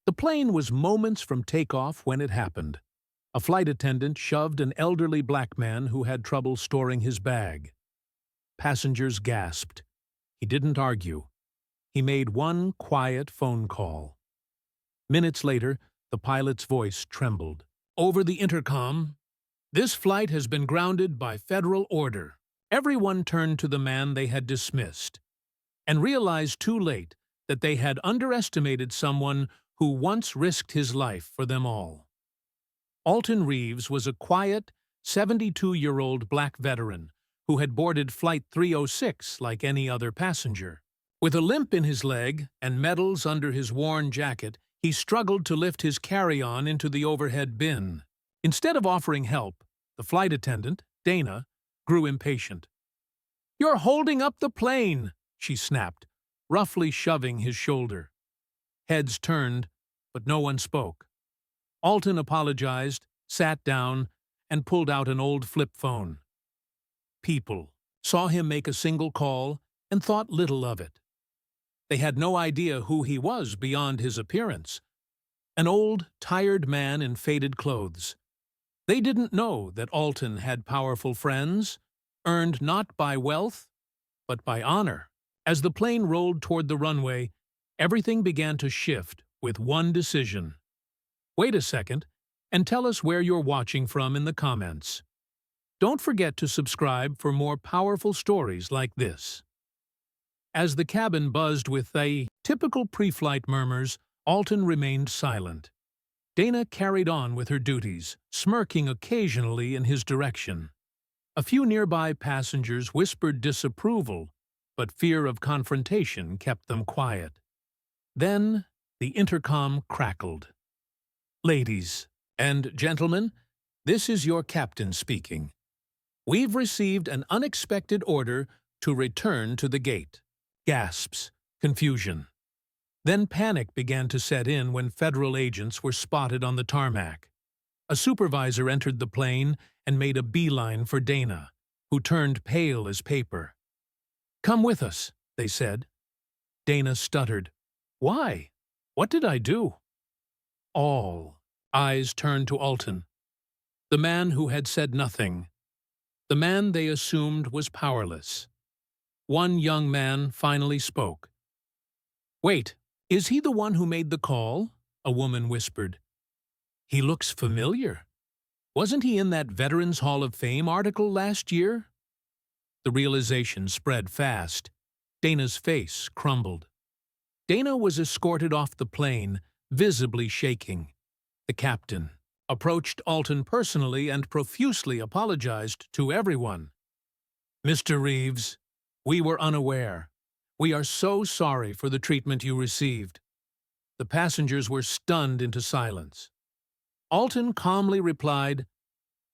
The plane was moments from takeoff when it happened. A flight attendant shoved an elderly black man who had trouble storing his bag. Passengers gasped. He didn't argue. He made one quiet phone call. Minutes later, the pilot's voice trembled. Over the intercom, "This flight has been grounded by federal order." Everyone turned to the man they had dismissed and realized too late that they had underestimated someone who once risked his life for them all. Alton Reeves was a quiet, 72-year-old black veteran who had boarded Flight 306 like any other passenger. With a limp in his leg and medals under his worn jacket, he struggled to lift his carry-on into the overhead bin. Instead of offering help, the flight attendant, Dana, grew impatient. "You're holding up the plane," she snapped, roughly shoving his shoulder. Heads turned, but no one spoke. Alton apologized, sat down, and pulled out an old flip phone. People saw him make a single call and thought little of it. They had no idea who he was beyond his appearance. An old, tired man in faded clothes. They didn't know that Alton had powerful friends, earned not by wealth, but by honor. As the plane rolled toward the runway, everything began to shift with one decision. Wait a second, and tell us where you're watching from in the comments. Don't forget to subscribe for more powerful stories like this. As the cabin buzzed with the typical pre-flight murmurs, Alton remained silent. Dana carried on with her duties, smirking occasionally in his direction. A few nearby passengers whispered disapproval, but fear of confrontation kept them quiet. Then the intercom crackled. "Ladies and gentlemen, this is your captain speaking. We've received an unexpected order to return to the gate." Gasps, confusion. Then panic began to set in when federal agents were spotted on the tarmac. A supervisor entered the plane and made a beeline for Dana, who turned pale as paper. "Come with us," they said. Dana stuttered. "Why? What did I do?" All eyes turned to Alton, the man who had said nothing, the man they assumed was powerless. One young man finally spoke. "Wait, is he the one who made the call?" a woman whispered. "He looks familiar. Wasn't he in that Veterans Hall of Fame article last year?" The realization spread fast. Dana's face crumbled. Dana was escorted off the plane, visibly shaking. The captain approached Alton personally and profusely apologized to everyone. "Mr. Reeves, we were unaware. We are so sorry for the treatment you received." The passengers were stunned into silence. Alton calmly replied,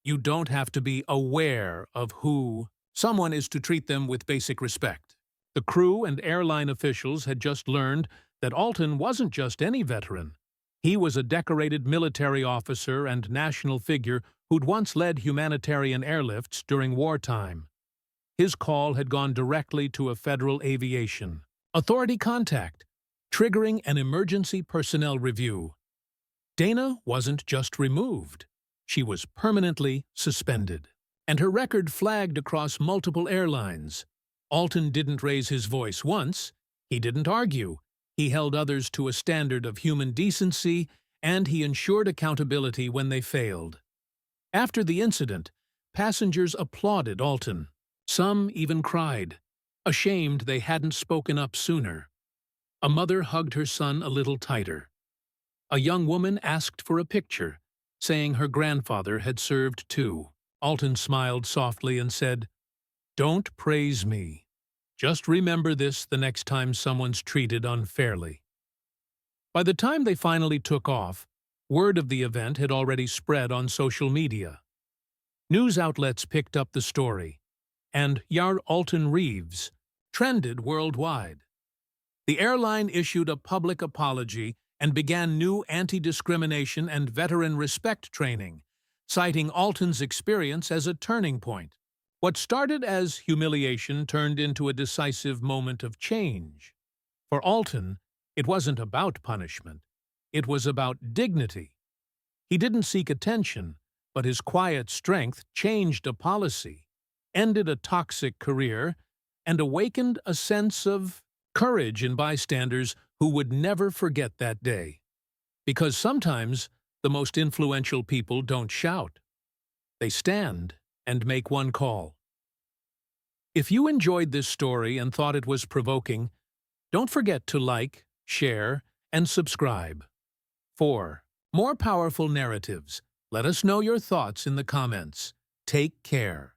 "You don't have to be aware of who someone is to treat them with basic respect." The crew and airline officials had just learned that Alton wasn't just any veteran. He was a decorated military officer and national figure who'd once led humanitarian airlifts during wartime. His call had gone directly to a federal aviation authority contact, triggering an emergency personnel review. Dana wasn't just removed. She was permanently suspended, and her record flagged across multiple airlines. Alton didn't raise his voice once. He didn't argue. He held others to a standard of human decency, and he ensured accountability when they failed. After the incident, passengers applauded Alton. Some even cried, ashamed they hadn't spoken up sooner. A mother hugged her son a little tighter. A young woman asked for a picture, saying her grandfather had served too. Alton smiled softly and said, "Don't praise me. Just remember this the next time someone's treated unfairly." By the time they finally took off, word of the event had already spread on social media. News outlets picked up the story, and Yar Alton Reeves trended worldwide. The airline issued a public apology and began new anti-discrimination and veteran respect training, citing Alton's experience as a turning point. What started as humiliation turned into a decisive moment of change. For Alton, it wasn't about punishment. It was about dignity. He didn't seek attention, but his quiet strength changed a policy, ended a toxic career, and awakened a sense of courage in bystanders who would never forget that day. Because sometimes the most influential people don't shout. They stand and make one call. If you enjoyed this story and thought it was provoking, don't forget to like, share, and subscribe. For more powerful narratives, let us know your thoughts in the comments. Take care.